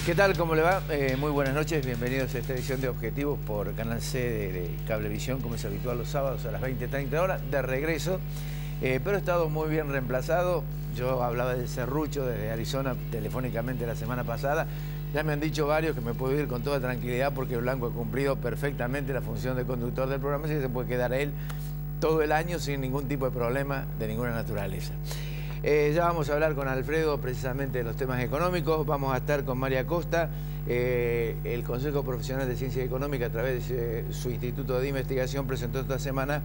¿Qué tal? ¿Cómo le va? Muy buenas noches, bienvenidos a esta edición de Objetivos por Canal C de Cablevisión, como es habitual los sábados a las 20:30 horas, de regreso. Pero he estado muy bien reemplazado. Yo hablaba del serrucho desde Arizona telefónicamente la semana pasada. Ya me han dicho varios que me puedo ir con toda tranquilidad porque Blanco ha cumplido perfectamente la función de conductor del programa, así que se puede quedar él todo el año sin ningún tipo de problema de ninguna naturaleza. Ya vamos a hablar con Alfredo precisamente de los temas económicos. Vamos a estar con María Costa. El Consejo Profesional de Ciencia Económica, a través de su Instituto de Investigación, presentó esta semana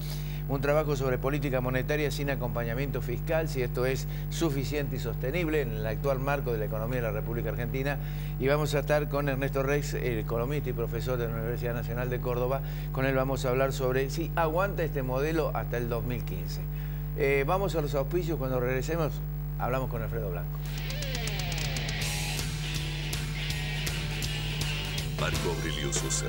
un trabajo sobre política monetaria sin acompañamiento fiscal, si esto es suficiente y sostenible en el actual marco de la economía de la República Argentina. Y vamos a estar con Ernesto Rex, el economista y profesor de la Universidad Nacional de Córdoba. Con él vamos a hablar sobre si aguanta este modelo hasta el 2015. Vamos a los auspicios. Cuando regresemos hablamos con Alfredo Blanco. Marco Aurelio Sosa.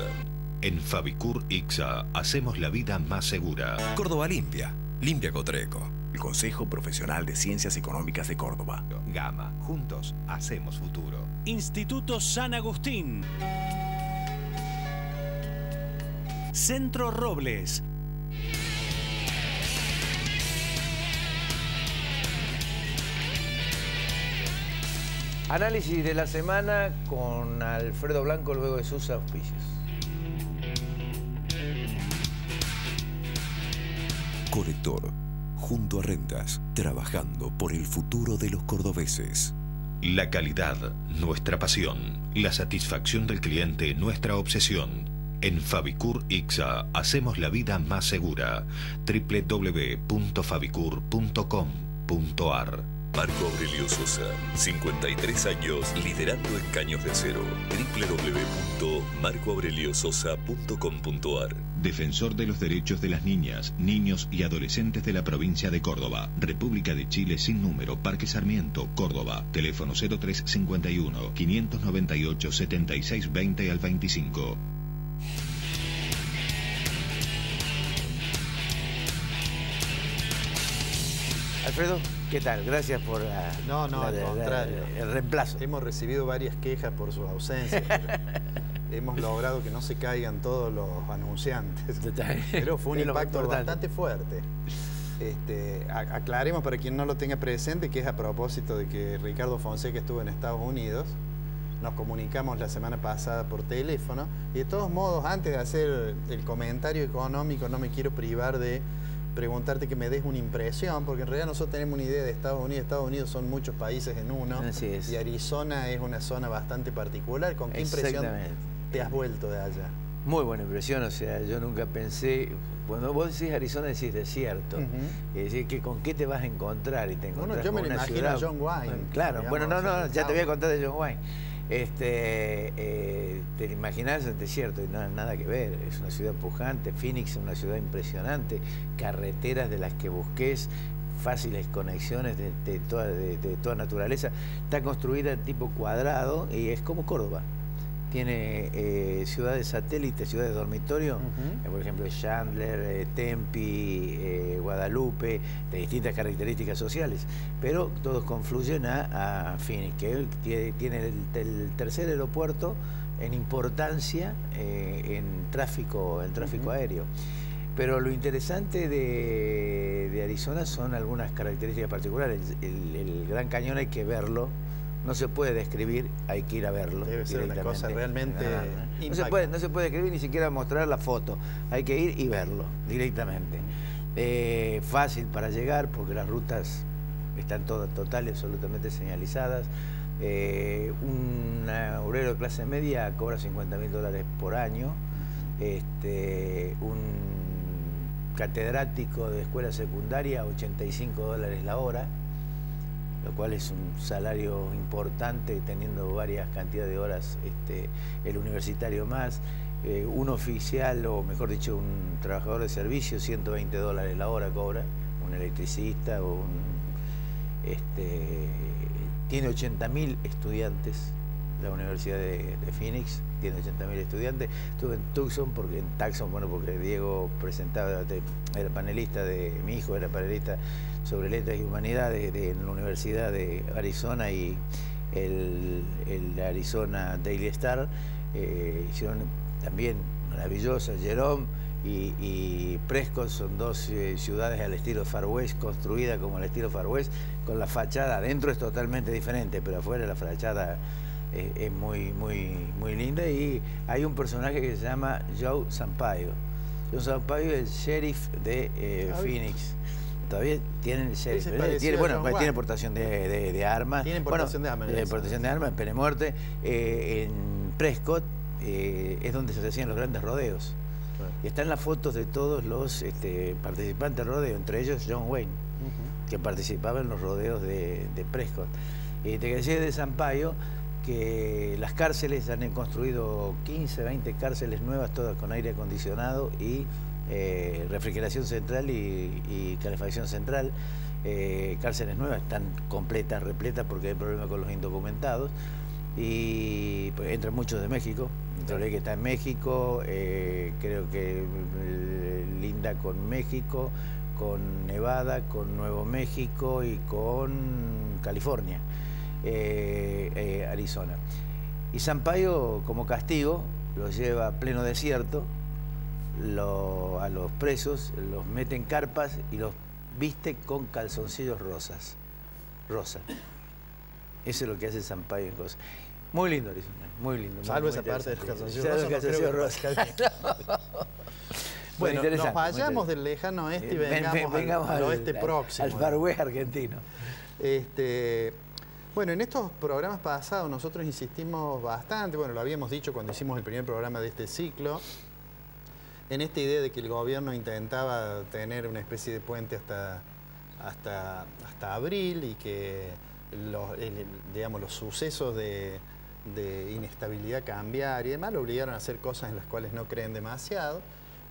En Fabicur Ixa hacemos la vida más segura. Córdoba Limpia. Limpia Cotreco. El Consejo Profesional de Ciencias Económicas de Córdoba. Gama. Juntos hacemos futuro. Instituto San Agustín. Centro Robles. Análisis de la semana con Alfredo Blanco luego de sus auspicios. Colector, junto a Rentas, trabajando por el futuro de los cordobeses. La calidad, nuestra pasión. La satisfacción del cliente, nuestra obsesión. En Fabicur Ixa hacemos la vida más segura. www.fabicur.com.ar. Marco Aurelio Sosa, 53 años liderando en Caños de Acero. www.marcoaureliososa.com.ar. Defensor de los derechos de las niñas, niños y adolescentes de la provincia de Córdoba. República de Chile sin número, Parque Sarmiento, Córdoba. Teléfono 0351 598 7620 al 25. Alfredo, ¿qué tal? Gracias por el reemplazo. Hemos recibido varias quejas por su ausencia. Hemos logrado que no se caigan todos los anunciantes. Pero fue un impacto bastante fuerte. Aclaremos para quien no lo tenga presente que es a propósito de que Ricardo Fonseca estuvo en Estados Unidos. Nos comunicamos la semana pasada por teléfono. Y de todos modos, antes de hacer el comentario económico, no me quiero privar de preguntarte que me des una impresión, porque en realidad nosotros tenemos una idea de Estados Unidos. Estados Unidos son muchos países en uno. Así es. Y Arizona es una zona bastante particular. ¿Con qué impresión te has vuelto de allá? Muy buena impresión, o sea, yo nunca pensé, cuando vos decís Arizona decís desierto, es decir, que con qué te vas a encontrar y te encontrás yo me con lo una imagino ciudad. a John Wayne. Claro, digamos, bueno, ya te voy a contar de John Wayne. Te imaginás el desierto y nada que ver, es una ciudad pujante. Phoenix es una ciudad impresionante, carreteras de las que busques, fáciles conexiones de toda naturaleza. Está construida en tipo cuadrado y es como Córdoba. Tiene ciudades satélites, ciudades dormitorio, por ejemplo Chandler, Tempe, Guadalupe, de distintas características sociales, pero todos confluyen a Phoenix, que tiene el tercer aeropuerto en importancia en tráfico aéreo. Pero lo interesante de Arizona son algunas características particulares. El Gran Cañón hay que verlo. No se puede describir, hay que ir a verlo. Debe ser una cosa realmente no se puede describir, ni siquiera mostrar la foto. Hay que ir y verlo directamente. Fácil para llegar porque las rutas están todas total y absolutamente señalizadas. Un obrero de clase media cobra $50.000 por año. Un catedrático de escuela secundaria, $85 la hora, lo cual es un salario importante teniendo varias cantidades de horas el universitario más. Un oficial, o mejor dicho, un trabajador de servicio, $120 la hora cobra. Un electricista o tiene 80.000 estudiantes. La Universidad de Phoenix tiene 80.000 estudiantes. Estuve en Tucson, porque Diego era panelista mi hijo era panelista sobre letras y humanidades en la Universidad de Arizona, y el Arizona Daily Star, hicieron también maravillosa. Jerome y Prescott son dos ciudades al estilo Far West, construidas como al estilo Far West, con la fachada. Adentro es totalmente diferente, pero afuera la fachada es muy linda. Y hay un personaje que se llama Joe Sampaio. Joe Sampaio es el sheriff de Phoenix. Todavía tienen el sheriff. Tiene portación de armas. Tiene portación de armas. Portación de armas, pena de muerte. En Prescott es donde se hacían los grandes rodeos. Claro. Y están las fotos de todos los participantes del rodeo, entre ellos John Wayne, que participaba en los rodeos de Prescott. Te decía de Sampaio que las cárceles han construido 15, 20 cárceles nuevas, todas con aire acondicionado y refrigeración central y calefacción central. Cárceles nuevas, están completas, repletas, porque hay problemas con los indocumentados. Y pues, entran muchos de México. Entonces, que está en México, creo que linda con México, con Nevada, con Nuevo México y con California, Arizona. Y Sampaio, como castigo, los lleva a pleno desierto, a los presos, los mete en carpas y los viste con calzoncillos rosa. Eso es lo que hace Sampaio en cosas. Muy lindo, Arizona, muy lindo. Salvo esa parte de los calzoncillos rosas. Bueno, nos vayamos del lejano oeste y vengamos al oeste próximo. Al Far West argentino. Bueno, en estos programas pasados nosotros insistimos bastante, bueno, lo habíamos dicho cuando hicimos el primer programa de este ciclo, en esta idea de que el gobierno intentaba tener una especie de puente hasta abril y que los sucesos de inestabilidad cambiaria y demás lo obligaron a hacer cosas en las cuales no creen demasiado.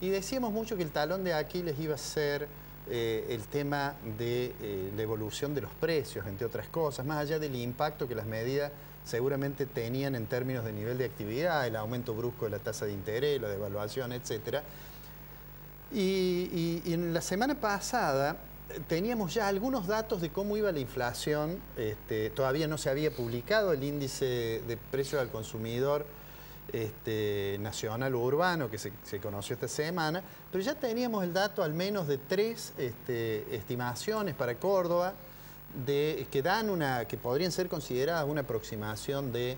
Y decíamos mucho que el talón de Aquiles iba a ser el tema de la evolución de los precios, entre otras cosas, más allá del impacto que las medidas seguramente tenían en términos de nivel de actividad, el aumento brusco de la tasa de interés, la devaluación, etc. Y en la semana pasada teníamos ya algunos datos de cómo iba la inflación. Todavía no se había publicado el índice de precios al consumidor nacional o urbano que se conoció esta semana, pero ya teníamos el dato al menos de 3 estimaciones para Córdoba que podrían ser consideradas una aproximación de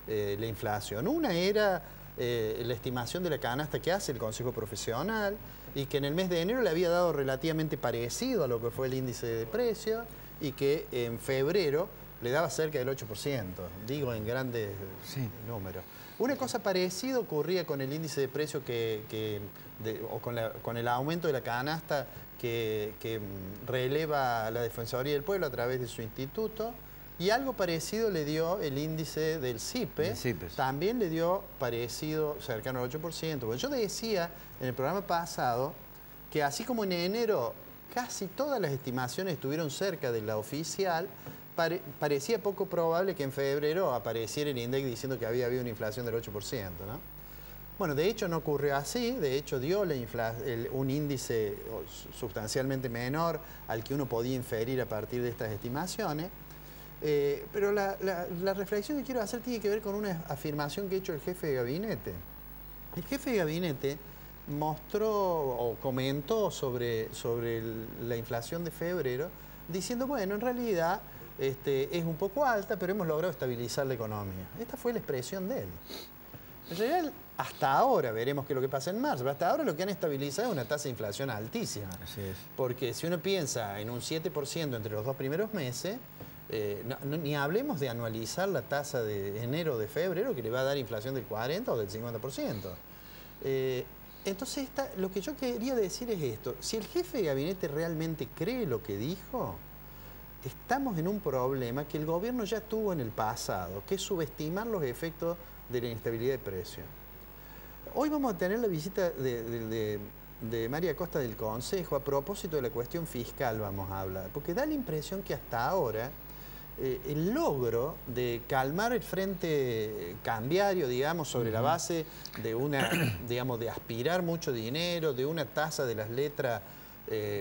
la inflación. Una era la estimación de la canasta que hace el Consejo Profesional y que en el mes de enero le había dado relativamente parecido a lo que fue el índice de precios y que en febrero le daba cerca del 8%, digo en grandes números. Una cosa parecida ocurría con el índice de precios con el aumento de la canasta que releva la Defensoría del Pueblo a través de su instituto, y algo parecido le dio el índice del CIPE, también le dio parecido, cercano al 8%. Porque yo decía en el programa pasado que así como en enero casi todas las estimaciones estuvieron cerca de la oficial, parecía poco probable que en febrero apareciera el INDEC diciendo que había habido una inflación del 8%, ¿no? Bueno, de hecho no ocurrió así, de hecho dio un índice sustancialmente menor al que uno podía inferir a partir de estas estimaciones. Pero la reflexión que quiero hacer tiene que ver con una afirmación que ha hecho el jefe de gabinete. El jefe de gabinete mostró o comentó sobre la inflación de febrero, diciendo, bueno, en realidad es un poco alta, pero hemos logrado estabilizar la economía. Esta fue la expresión de él. En realidad, hasta ahora, veremos qué es lo que pasa en marzo, pero hasta ahora lo que han estabilizado es una tasa de inflación altísima. Así es. Porque si uno piensa en un 7% entre los 2 primeros meses, ni hablemos de anualizar la tasa de enero de febrero, que le va a dar inflación del 40 o del 50%. Entonces, lo que yo quería decir es esto. Si el jefe de gabinete realmente cree lo que dijo, estamos en un problema que el gobierno ya tuvo en el pasado, que es subestimar los efectos de la inestabilidad de precios. Hoy vamos a tener la visita de María Costa del Consejo. A propósito de la cuestión fiscal vamos a hablar, porque da la impresión que hasta ahora el logro de calmar el frente cambiario, digamos, sobre la base de de aspirar mucho dinero, de una tasa de las letras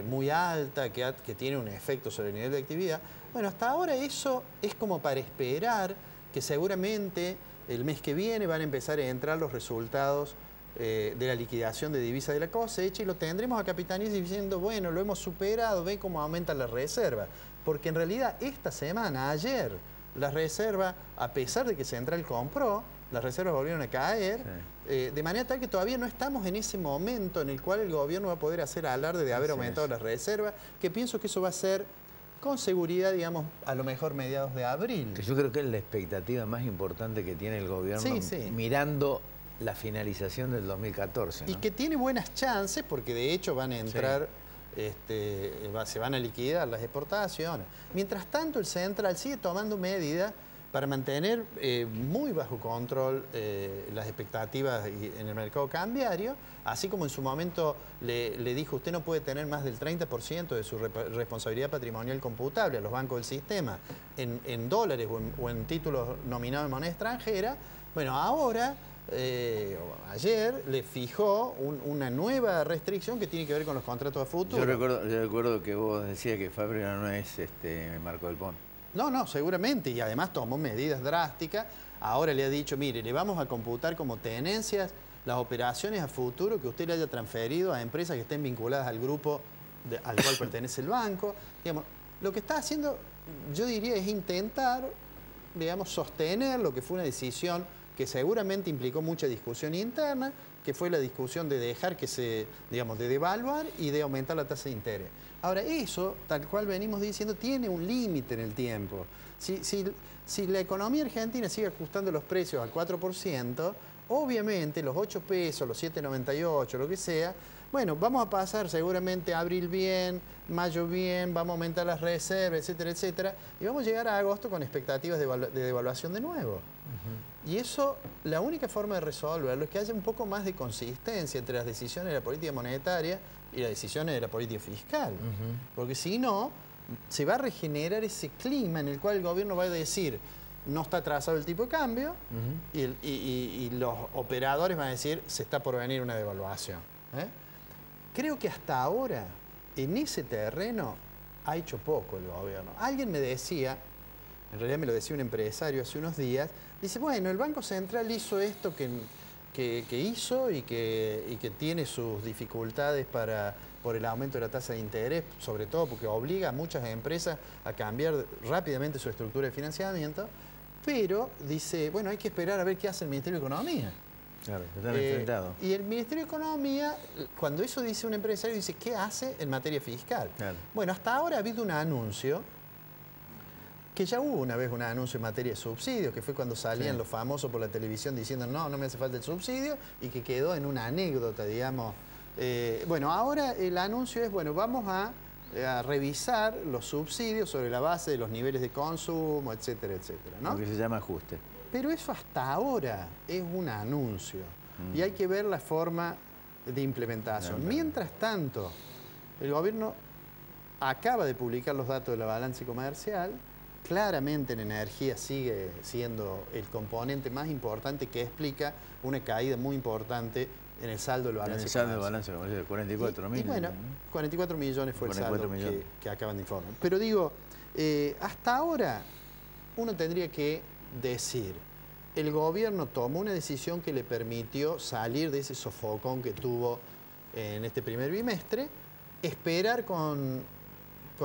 muy alta que tiene un efecto sobre el nivel de actividad. Bueno, hasta ahora eso es como para esperar que seguramente el mes que viene van a empezar a entrar los resultados de la liquidación de divisas de la cosecha y lo tendremos a Capitanía diciendo, bueno, lo hemos superado, ven cómo aumentan las reservas. Porque en realidad esta semana, ayer, las reservas, a pesar de que Central compró, las reservas volvieron a caer, de manera tal que todavía no estamos en ese momento en el cual el gobierno va a poder hacer alarde de haber aumentado las reservas, que pienso que eso va a ser con seguridad, digamos, a lo mejor mediados de abril. Que yo creo que es la expectativa más importante que tiene el gobierno mirando la finalización del 2014. ¿no? Y que tiene buenas chances, porque de hecho van a entrar, se van a liquidar las exportaciones. Mientras tanto, el Central sigue tomando medidas para mantener muy bajo control las expectativas en el mercado cambiario, así como en su momento le dijo, usted no puede tener más del 30% de su responsabilidad patrimonial computable a los bancos del sistema en dólares o en títulos nominados en moneda extranjera. Bueno, ahora, ayer, le fijó una nueva restricción que tiene que ver con los contratos a futuro. Yo recuerdo que vos decías que Fábrica no es Marco del Pon. No, seguramente, y además tomó medidas drásticas. Ahora le ha dicho, mire, le vamos a computar como tenencias las operaciones a futuro que usted le haya transferido a empresas que estén vinculadas al grupo al cual pertenece el banco. Digamos, lo que está haciendo, yo diría, es intentar, digamos, sostener lo que fue una decisión que seguramente implicó mucha discusión interna, que fue la discusión de dejar que se, digamos, de devaluar y de aumentar la tasa de interés. Ahora, eso, tal cual venimos diciendo, tiene un límite en el tiempo. Si la economía argentina sigue ajustando los precios al 4%, obviamente los 8 pesos, los 7,98, lo que sea, bueno, vamos a pasar seguramente abril bien, mayo bien, vamos a aumentar las reservas, etcétera, etcétera, y vamos a llegar a agosto con expectativas de devaluación de nuevo. Y eso, la única forma de resolverlo es que haya un poco más de consistencia entre las decisiones de la política monetaria y las decisiones de la política fiscal. Porque si no, se va a regenerar ese clima en el cual el gobierno va a decir, no está atrasado el tipo de cambio, y los operadores van a decir, se está por venir una devaluación. Creo que hasta ahora, en ese terreno, ha hecho poco el gobierno. Alguien me decía, en realidad me lo decía un empresario hace unos días, dice, bueno, el Banco Central hizo esto que hizo y que tiene sus dificultades por el aumento de la tasa de interés, sobre todo porque obliga a muchas empresas a cambiar rápidamente su estructura de financiamiento, pero dice, bueno, hay que esperar a ver qué hace el Ministerio de Economía. Claro, están enfrentados. Y el Ministerio de Economía, cuando eso dice un empresario, dice, ¿qué hace en materia fiscal? Claro. Bueno, hasta ahora ha habido un anuncio, que ya hubo una vez un anuncio en materia de subsidios, que fue cuando salían los famosos por la televisión diciendo, no me hace falta el subsidio, y que quedó en una anécdota, digamos. Bueno, ahora el anuncio es, bueno, vamos a revisar los subsidios sobre la base de los niveles de consumo, etcétera, etcétera, ¿no? Lo que se llama ajuste. Pero eso hasta ahora es un anuncio y hay que ver la forma de implementación. Mientras tanto, el gobierno acaba de publicar los datos de la balanza comercial. Claramente en energía sigue siendo el componente más importante que explica una caída muy importante en el saldo del balance comercial. En el saldo del balance comercial, 44 millones. Y bueno, 44 millones fue el saldo que acaban de informar. Pero digo, hasta ahora uno tendría que decir, el gobierno tomó una decisión que le permitió salir de ese sofocón que tuvo en este primer bimestre, esperar con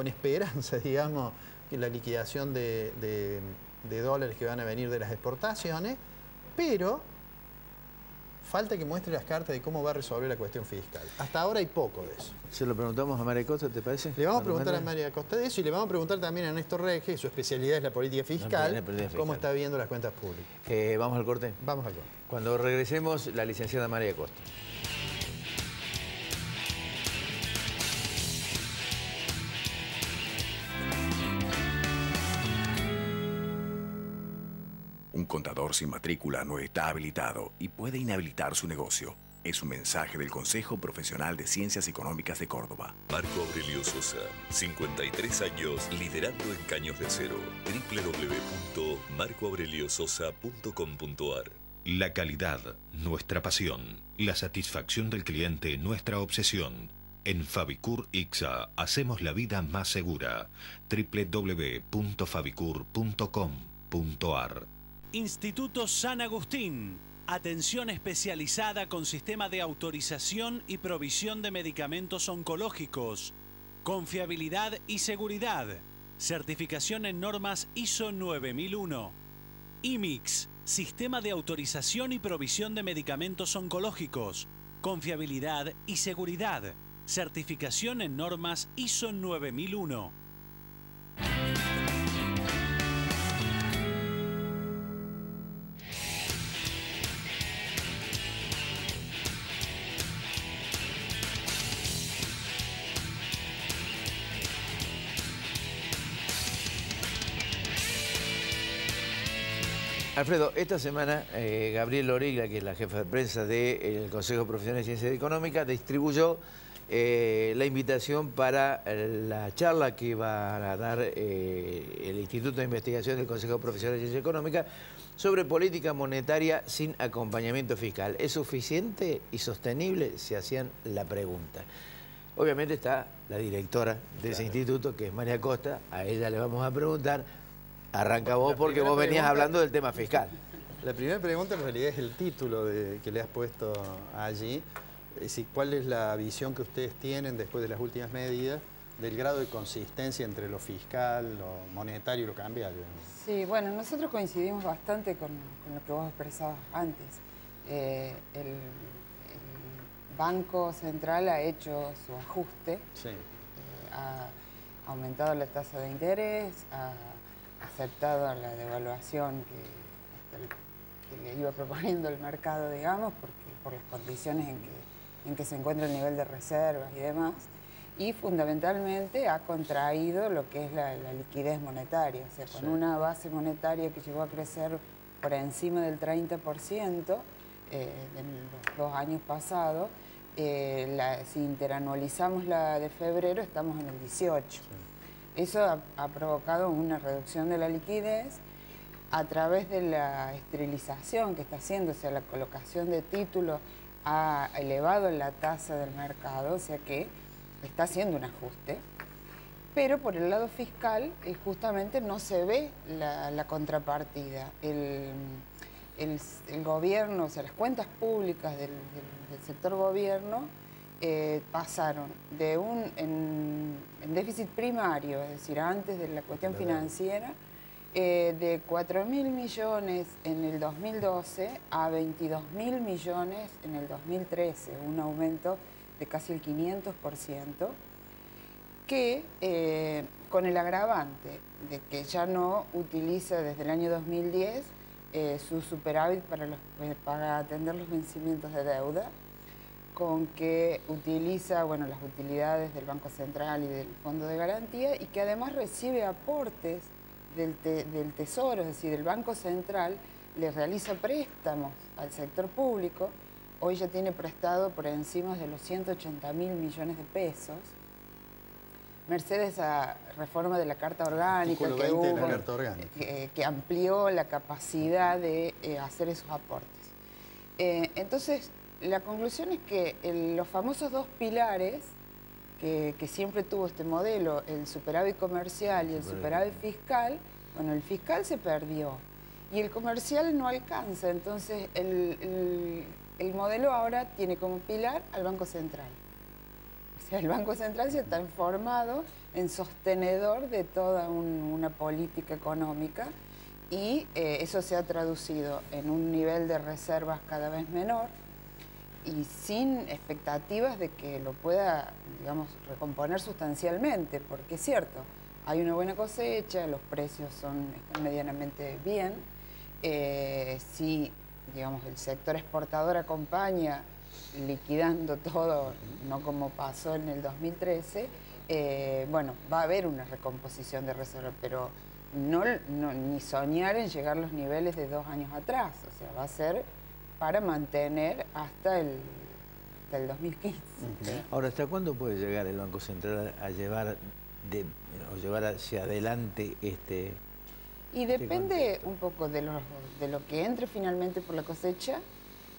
esperanza, digamos, que la liquidación de dólares que van a venir de las exportaciones, pero falta que muestre las cartas de cómo va a resolver la cuestión fiscal. Hasta ahora hay poco de eso. Se lo preguntamos a María Costa, ¿te parece? Le vamos a preguntar a María Costa de eso y le vamos a preguntar también a Néstor Rege, que su especialidad es la política fiscal, cómo está viendo las cuentas públicas. ¿Vamos al corte? Vamos al corte. Cuando regresemos, la licenciada María Costa. Un contador sin matrícula no está habilitado y puede inhabilitar su negocio. Es un mensaje del Consejo Profesional de Ciencias Económicas de Córdoba. Marco Aurelio Sosa, 53 años liderando en caños de acero. www.marcoaureliososa.com.ar. La calidad, nuestra pasión. La satisfacción del cliente, nuestra obsesión. En Fabicur Ixa hacemos la vida más segura. www.fabicur.com.ar. Instituto San Agustín. Atención especializada con sistema de autorización y provisión de medicamentos oncológicos. Confiabilidad y seguridad. Certificación en normas ISO 9001. IMIX. Sistema de autorización y provisión de medicamentos oncológicos. Confiabilidad y seguridad. Certificación en normas ISO 9001. Alfredo, esta semana Gabriel Origla, que es la jefa de prensa del Consejo Profesional de Ciencias Económicas, distribuyó la invitación para la charla que va a dar el Instituto de Investigación del Consejo Profesional de Ciencias Económicas sobre política monetaria sin acompañamiento fiscal. ¿Es suficiente y sostenible? Se hacían la pregunta. Obviamente está la directora de ese instituto, que es María Costa. A ella le vamos a preguntar. Arranca vos porque vos venías hablando del tema fiscal. La primera pregunta en realidad es el título que le has puesto allí. Es decir, ¿cuál es la visión que ustedes tienen después de las últimas medidas del grado de consistencia entre lo fiscal, lo monetario y lo cambiario? Sí, bueno, nosotros coincidimos bastante con lo que vos expresabas antes. El Banco Central ha hecho su ajuste, sí. Ha aumentado la tasa de interés, ha aceptado la devaluación que le iba proponiendo el mercado, digamos, por las condiciones en que se encuentra el nivel de reservas y demás, y fundamentalmente ha contraído lo que es la liquidez monetaria, o sea, con una base monetaria que llegó a crecer por encima del 30% en los 2 años pasados. Si interanualizamos la de febrero, estamos en el 18%. Sí. Eso ha provocado una reducción de la liquidez a través de la esterilización que está haciendo, o sea, la colocación de títulos ha elevado la tasa del mercado, o sea que está haciendo un ajuste. Pero por el lado fiscal, justamente no se ve la contrapartida. El gobierno, o sea, las cuentas públicas del sector gobierno pasaron de en déficit primario, es decir, antes de la cuestión financiera, de 4.000 millones en el 2012 a 22.000 millones en el 2013, un aumento de casi el 500%, que con el agravante de que ya no utiliza desde el año 2010 su superávit para atender los vencimientos de deuda, con que utiliza las utilidades del Banco Central y del Fondo de Garantía, y que además recibe aportes del Tesoro, es decir, el Banco Central le realiza préstamos al sector público. Hoy ya tiene prestado por encima de los 180.000 millones de pesos, mercedes a reforma de la Carta Orgánica que hubo, que amplió la capacidad de hacer esos aportes. Entonces, la conclusión es que los famosos 2 pilares que siempre tuvo este modelo, el superávit comercial y el superávit fiscal, el fiscal se perdió y el comercial no alcanza. Entonces, el modelo ahora tiene como pilar al Banco Central. O sea, el Banco Central se ha transformado en sostenedor de toda una política económica, y eso se ha traducido en un nivel de reservas cada vez menor y sin expectativas de que lo pueda, digamos, recomponer sustancialmente, porque es cierto, hay una buena cosecha, los precios están medianamente bien, si, digamos, el sector exportador acompaña liquidando todo, no como pasó en el 2013, va a haber una recomposición de reservas, pero ni soñar en llegar a los niveles de 2 años atrás, o sea, va a ser para mantener hasta el 2015. Ahora, ¿hasta cuándo puede llegar el Banco Central a llevar hacia adelante este? Y depende un poco de lo que entre finalmente por la cosecha,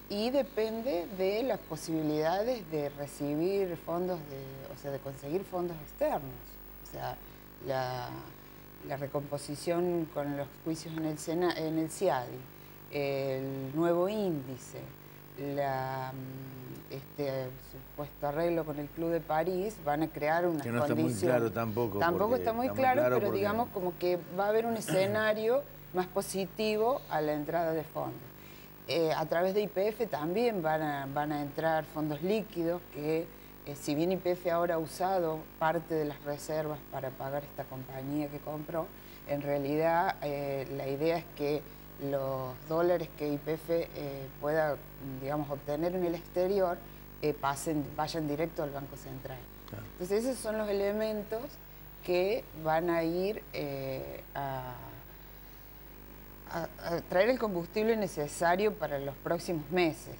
y depende de las posibilidades de recibir fondos, de conseguir fondos externos. O sea, la recomposición con los juicios en el CIADI, el nuevo índice, este supuesto arreglo con el Club de París, van a crear unas condiciones. Que no está muy claro tampoco. Tampoco está muy claro, pero porque... digamos como que va a haber un escenario más positivo a la entrada de fondos. A través de YPF también van a entrar fondos líquidos que, si bien YPF ahora ha usado parte de las reservas para pagar esta compañía que compró, en realidad la idea es que los dólares que YPF pueda, digamos, obtener en el exterior vayan directo al Banco Central. Claro. Entonces esos son los elementos que van a ir a traer el combustible necesario para los próximos meses.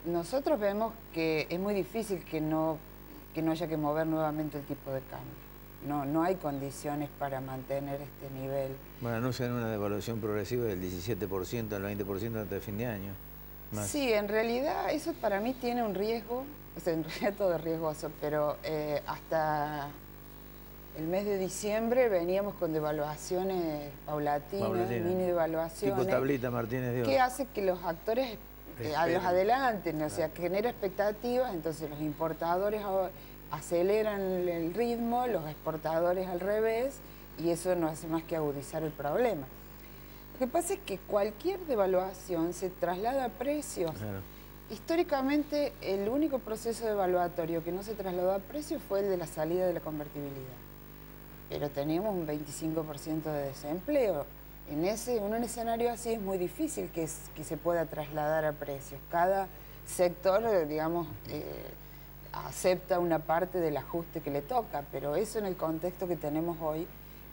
Nosotros vemos que es muy difícil que no haya que mover nuevamente el tipo de cambio. No hay condiciones para mantener este nivel. Bueno, anuncian una devaluación progresiva del 17% al 20% hasta el fin de año. Más. Sí, en realidad eso para mí tiene un riesgo, o sea, en realidad todo es riesgoso, pero hasta el mes de diciembre veníamos con devaluaciones paulatinas, mini devaluaciones. Tipo tablita Martínez de Oro. Que hace que los actores los adelanten, o sea, que genera expectativas, entonces los importadores aceleran el ritmo, los exportadores al revés, y eso no hace más que agudizar el problema. Lo que pasa es que cualquier devaluación se traslada a precios. Claro. Históricamente, el único proceso devaluatorio que no se trasladó a precios fue el de la salida de la convertibilidad. Pero teníamos un 25% de desempleo. En un escenario así es muy difícil que se pueda trasladar a precios. Cada sector, digamos, acepta una parte del ajuste que le toca, pero eso en el contexto que tenemos hoy,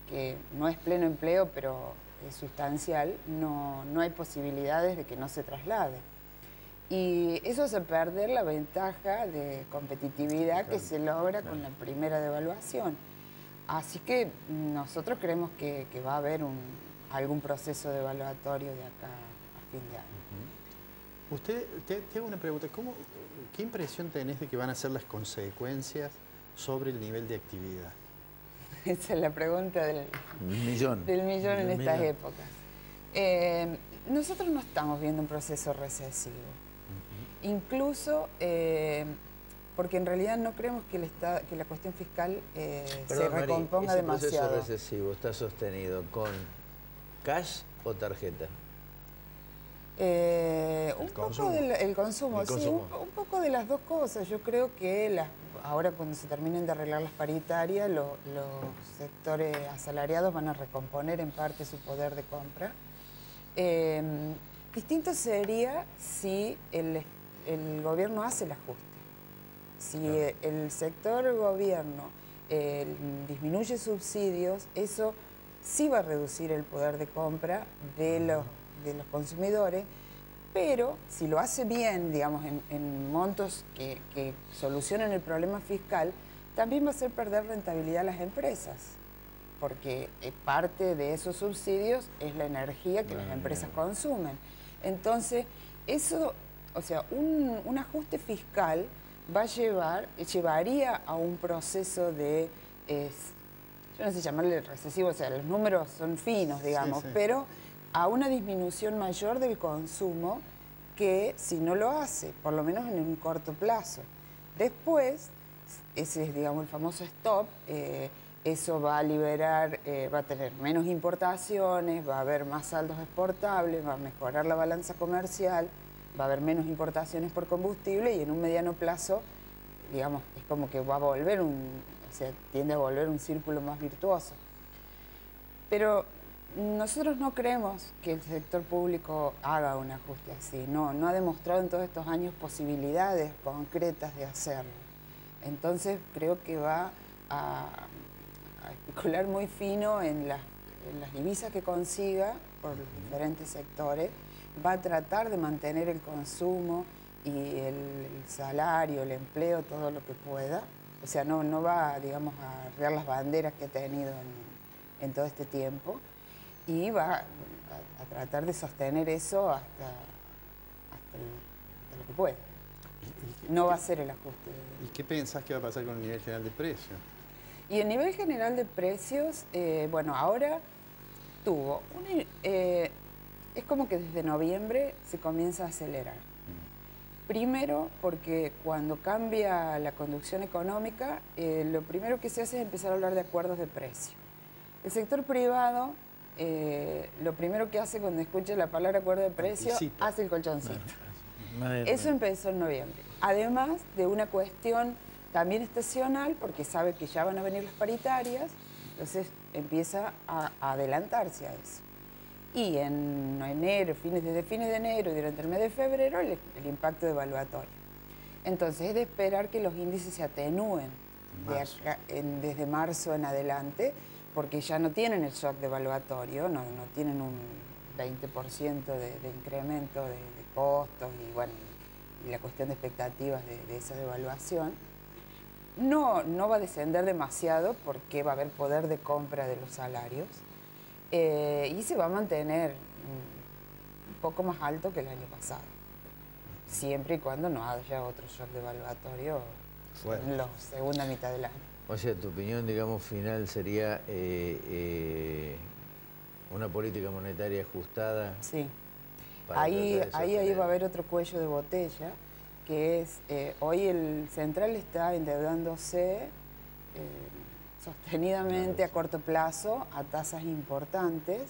que no es pleno empleo, pero es sustancial, no hay posibilidades de que no se traslade. Y eso hace perder la ventaja de competitividad que se logra con la primera devaluación. Así que nosotros creemos que va a haber algún proceso devaluatorio de acá a fin de año. Usted, te hago una pregunta, ¿qué impresión tenés de que van a ser las consecuencias sobre el nivel de actividad? Esa es la pregunta del millón en estas épocas. Nosotros no estamos viendo un proceso recesivo. Incluso porque en realidad no creemos que la cuestión fiscal se recomponga demasiado. ¿Ese proceso recesivo está sostenido con cash o tarjeta? Un poco del consumo, sí, un poco de las dos cosas. Yo creo que ahora cuando se terminen de arreglar las paritarias, los sectores asalariados van a recomponer en parte su poder de compra. Distinto sería si el gobierno hace el ajuste. Si el sector gobierno disminuye subsidios, eso sí va a reducir el poder de compra de los consumidores, pero si lo hace bien, digamos, en montos que solucionen el problema fiscal, también va a hacer perder rentabilidad a las empresas, porque parte de esos subsidios es la energía que las empresas consumen. Entonces, eso, o sea, un ajuste fiscal llevaría a un proceso de, yo no sé llamarle recesivo, o sea, los números son finos, digamos, pero a una disminución mayor del consumo que si no lo hace, por lo menos en un corto plazo. Después, ese es, digamos, el famoso stop, eso va a liberar, va a tener menos importaciones, va a haber más saldos exportables, va a mejorar la balanza comercial, va a haber menos importaciones por combustible y en un mediano plazo, digamos, es como que va a volver o sea, tiende a volver un círculo más virtuoso. Pero nosotros no creemos que el sector público haga un ajuste así, no ha demostrado en todos estos años posibilidades concretas de hacerlo. Entonces creo que va a especular muy fino en las divisas que consiga por los diferentes sectores, va a tratar de mantener el consumo y el salario, el empleo, todo lo que pueda. O sea, no va, digamos, a arriar las banderas que ha tenido en todo este tiempo. Y va a tratar de sostener eso hasta lo que pueda. No va a ser el ajuste. ¿Y qué pensás que va a pasar con el nivel general de precios? Y el nivel general de precios, bueno, ahora tuvo es como que desde noviembre se comienza a acelerar. Primero, porque cuando cambia la conducción económica, lo primero que se hace es empezar a hablar de acuerdos de precio. El sector privado, lo primero que hace cuando escucha la palabra acuerdo de precio, hace el colchoncito. Eso empezó en noviembre. Además de una cuestión también estacional, porque sabe que ya van a venir las paritarias, entonces empieza a adelantarse a eso. Y en enero, desde fines de enero y durante el mes de febrero, el impacto devaluatorio. Entonces es de esperar que los índices se atenúen desde marzo en adelante, porque ya no tienen el shock devaluatorio, no tienen un 20% de incremento de costos y, bueno, y la cuestión de expectativas de esa devaluación. No va a descender demasiado porque va a haber poder de compra de los salarios. Y se va a mantener un poco más alto que el año pasado, siempre y cuando no haya otro shock devaluatorio en la segunda mitad del año. O sea, tu opinión, digamos, final sería una política monetaria ajustada. Sí. Ahí va a haber otro cuello de botella, que es, hoy el central está endeudándose sostenidamente a corto plazo a tasas importantes,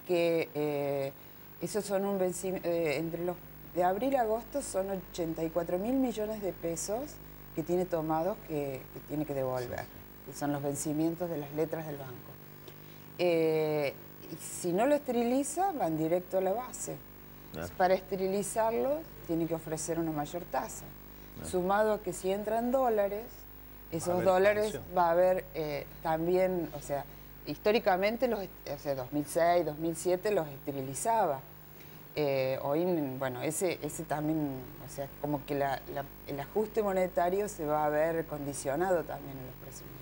que esos son un vencimiento, entre los de abril a agosto son 84.000 millones de pesos que tiene tomados que tiene que devolver, que son los vencimientos de las letras del banco. Y si no lo esteriliza, van directo a la base. Para esterilizarlo, tiene que ofrecer una mayor tasa. Sumado a que si entran dólares, esos dólares va a haber también, o sea, históricamente, 2006, 2007 los esterilizaba. Hoy, bueno, ese también, o sea, como que el ajuste monetario se va a ver condicionado también en los próximos meses.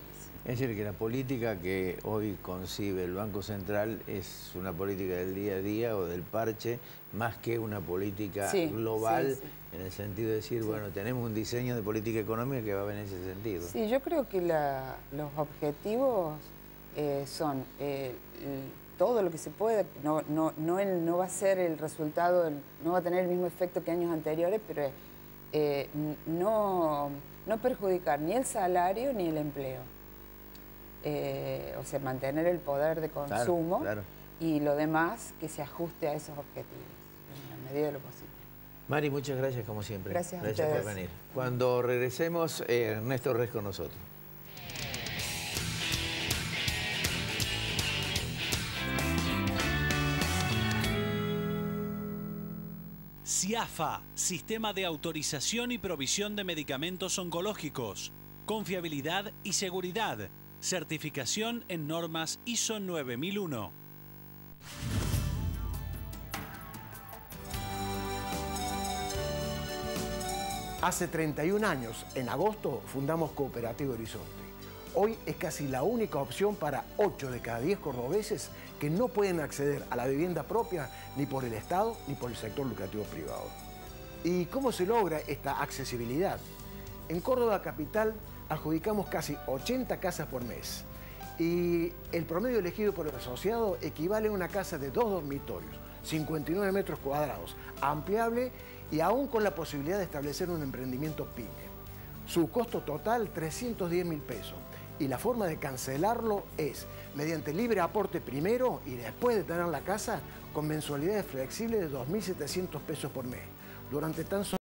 Es decir, que la política que hoy concibe el Banco Central es una política del día a día o del parche, más que una política global, en el sentido de decir, bueno, tenemos un diseño de política económica que va en ese sentido. Sí, yo creo que los objetivos son todo lo que se puede, no va a ser el resultado, no va a tener el mismo efecto que años anteriores, pero no perjudicar ni el salario ni el empleo. O sea, mantener el poder de consumo, y lo demás que se ajuste a esos objetivos, en la medida de lo posible. Mari, muchas gracias como siempre. Gracias a ustedes por venir. Cuando regresemos, Ernesto Res con nosotros. SIAFA, Sistema de Autorización y Provisión de Medicamentos Oncológicos. Confiabilidad y seguridad. Certificación en normas ISO 9001. Hace 31 años, en agosto, fundamos Cooperativa Horizonte. Hoy es casi la única opción para 8 de cada 10 cordobeses que no pueden acceder a la vivienda propia ni por el Estado ni por el sector lucrativo privado. ¿Y cómo se logra esta accesibilidad? En Córdoba Capital adjudicamos casi 80 casas por mes y el promedio elegido por el asociado equivale a una casa de 2 dormitorios, 59 metros cuadrados, ampliable y aún con la posibilidad de establecer un emprendimiento pyme. Su costo total, 310.000 pesos. Y la forma de cancelarlo es mediante libre aporte primero y después de tener la casa con mensualidades flexibles de 2.700 pesos por mes. Durante tan solo